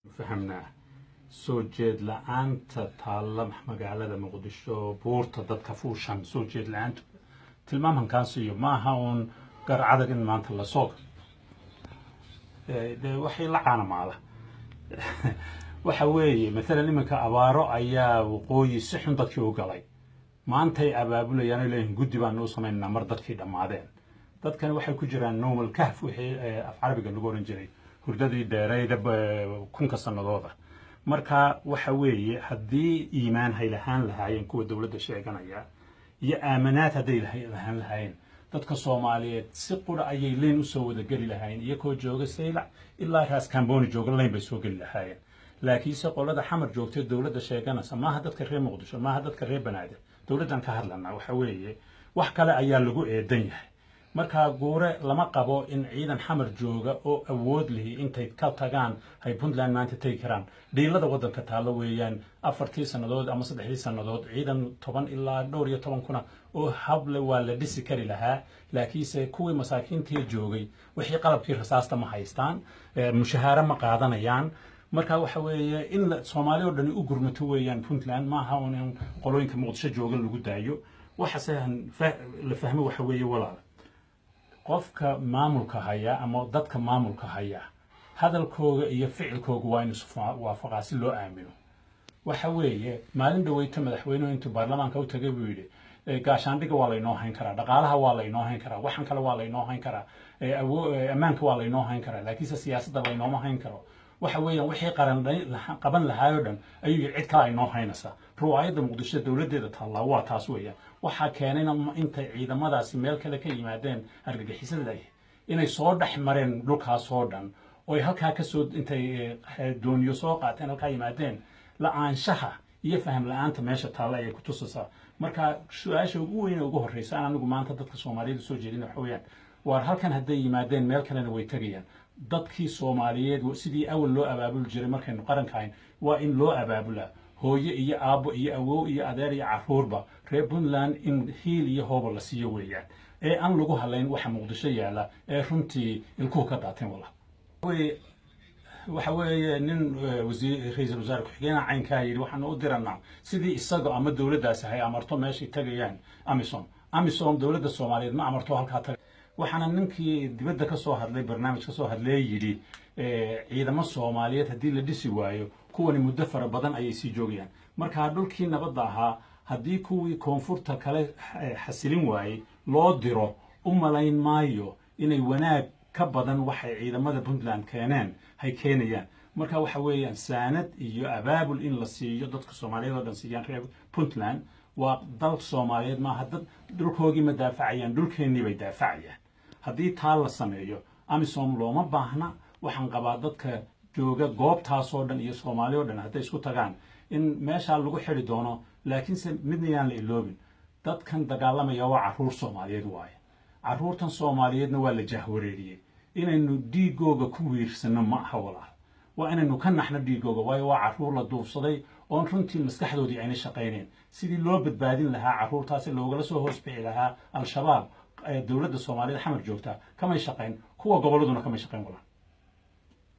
فهمنا سوجد لأنت تعلم مقالة مقدشو بورتا دad كفوشان سوجد لأنت تلمامن كاسيو ما هون قر عدد إن ما أنت الله صوت ده وحي لعانا ماله وحوي مثلا لما كأبارو أيا وقوي سحن دad كيو قلي ما أنت أبابلو يعني لين قد بان نوصل من مرضت كده معدين dad كان وحي كجران نوم الكهف وحي عربي قال نقول إنجري hurdadii dheerayda kunka sanadooda marka waxa weeye hadii iimaan hay lahaan lahaayeen kuwa dawladda sheeganaya iyo aamanaad haday lahaan lahaayeen dadka Soomaaliyeed si qura ayay leen u soo wada gali lahaayeen iyagoo jooga saylac ilaa raas Kamboni jooga leen bay soo gali lahaayeen laakiin se qolada xamar joogtay dawladda sheeganaysa maaha dadka reer Muqdisho maaha dadka reer Banaadir dawladdan ka hadlana waxa weeye wax kale ayaa lagu eedan yahay marka goore lama qabo in ciidan xamar jooga oo awood leh intay ka tagaan hay Puntland maanta tay karaan dhiilada wadanka taalo weeyaan 4 sanadood ama 3 sanadood ciidan 10 ilaa 12 kuna oo hable waa la dhisi kari lahaa laakiinse kuwii masaakiintii joogay wixii qalabkii rasaasta ma haystaan mushahaara ma qaadanayaan marka waxa weeye in Soomaaliya oo dhan u gurmato weeyaan Puntland ma aha in qolooyinka Muqdisho jooga lagu daayo waxa sahan la fahmo waxa weeye walaal qofka maamulka haya ama dadka maamulka haya hadalkooda iyo ficilkooda waa in waafaqaa si loo aamino waxa weeye maalin dhaweyta madaxweynuhu intuu baarlamaanka u tagay buu yiri gaashaandhiga waa la inoo hayn karaa dhaqaalaha waa la inoo hayn karaa waxan kale waa la inoo hayn karaa ammaanka waa la inoo hayn karaa laakiin siyaasadda la inoo hayn karo waxa weeyaan wixii qaban lahaayoo dhan ayuu cid kale inoo haynaysa ruwaayada Muqdisho dawladeeda taala waa taas weeyaan waxa keenayna inta ciidamadaasi meel kale ka yimaadeen argagixisada inay soo dhax mareen dhulkaas oo dhan oo ay halka ka soo intay dooniyo soo qaateen halka yimaadeen la'aanshaha iyo faham la'aanta meesha taala ay ku tusaysaa marka su'aasha ugu weyn ugu horeysa anigu maanta dadka Soomaaliyeed soo jeedin waxa weeyaan war halkan haday yimaadeen meel kalena way tagayaan dadkii Soomaaliyeed sidii awal loo abaabul jiray markaynu qarankayn waa in loo abaabula hooyo iyo aabo iyo awow iyo adeer iyo caruurba reer Puntland in hiil iyo hoob la siiyo weeyaan ee aan lagu haleyn waxa Muqdisho yaala ee runtii ilku ka daateen waxa weeye nin ra'iisul wasaare ku xigeenka caynka yiri waxaan u diranaa sidii isaga ama dawladdaas ay amarto meeshii tagayaan amisom dawladda Soomaaliyeed ma amarto halka tag waxana ninkii dibadda ka soo hadlay barnaamij ka soo hadlay yiri ciidamada Soomaaliyeed hadii la dhisi waayo kuwani muddo fara badan ayay sii joogayaan marka dhulkii nabadda ahaa hadii kuwii koonfurta kale xasilin waayay loo diro u malayn maayo inay wanaag ka badan waxay ciidamada Puntland keeneen hay keenayaan marka waxa weeyaan saanad iyo abaabul in la siiyo dadka Soomaaliyeed oo dhan siiyaan reer Puntland waa dal Soomaaliyeed ma hadda dhulkoogii ma daafacayaan dhulkeenii bay daafacayaan hadii taal la sameeyo amisom looma baahna waxaan qabaa dadka jooga goobtaas oo dhan iyo Soomaaliya oo dhan haday isku tagaan in meesha lagu xiri doono laakiin se midnayaan la iloobin dadkan dagaalamaya waa caruur Soomaaliyeed waaye caruurtan Soomaaliyeedna waa la jahwareeriyay inaynu dhiigooga ku wiirsano ma aha walaal waa inaynu ka naxno dhiigooga waayo waa caruur la duufsaday oo runtii maskaxdoodii ayna shaqeyneen sidii loo badbaadin lahaa caruurtaas loogala soo hoos bixi lahaa al-shabaab dawladda Soomaaliyeed xamar joogta kama shaqeyn kuwa goboladuna kama shaqeyn walaal